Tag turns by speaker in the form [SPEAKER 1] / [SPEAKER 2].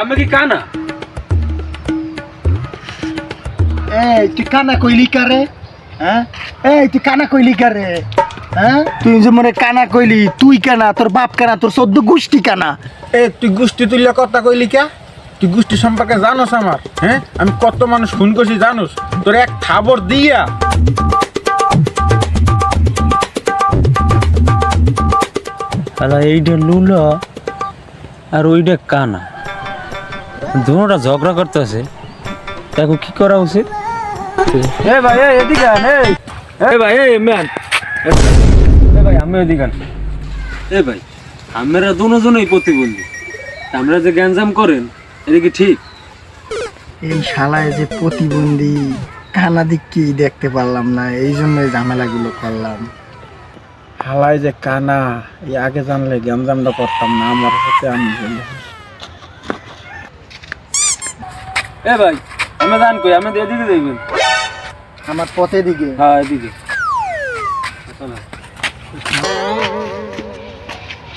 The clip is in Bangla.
[SPEAKER 1] আমি কি কানা?
[SPEAKER 2] এই তুই কানা কইলি কারে? হ্যাঁ এই তুই কানা কইলি কারে? হ্যাঁ তুই যে মনে কানা কইলি, তুই কানা, তোর বাপ কানা, তোর 14 গোষ্ঠী কানা।
[SPEAKER 3] এ তুই গোষ্ঠী তুললে কথা কইলি কে? তুই গোষ্ঠী সম্পর্কে জানোস আমার? হ্যাঁ আমি কত মানুষ খুন করছি জানোস? তোর এক থাবর দিয়া
[SPEAKER 1] আলা এইটা লুলা আর ওইটা কানা, দুটোটা ঝগড়া করতেছে, তাকে কি করা উচিত? এ ভাই এদিকে আন, এই ভাই এই ম্যান, এ ভাই আমি এদিকে আন। এ ভাই আমরা দুজনেই প্রতিবন্ধী, আমরা যে গ্যাঞ্জাম করেন এটা কি ঠিক?
[SPEAKER 2] এই শালায় যে প্রতিবন্ধী, কানা দিক কি দেখতে পারলাম না, এই জন্যই ঝামেলাগুলো করলাম।
[SPEAKER 3] হালাই যে কানা, এই আগে জানলে গ্যাঞ্জামটা করতাম না আমার সাথে। আমি
[SPEAKER 1] এ ভাই আমি জান কই, আমি এদিকে যাইবেন।
[SPEAKER 2] আমার পথে দিকে
[SPEAKER 1] হ্যাঁ এদিকে।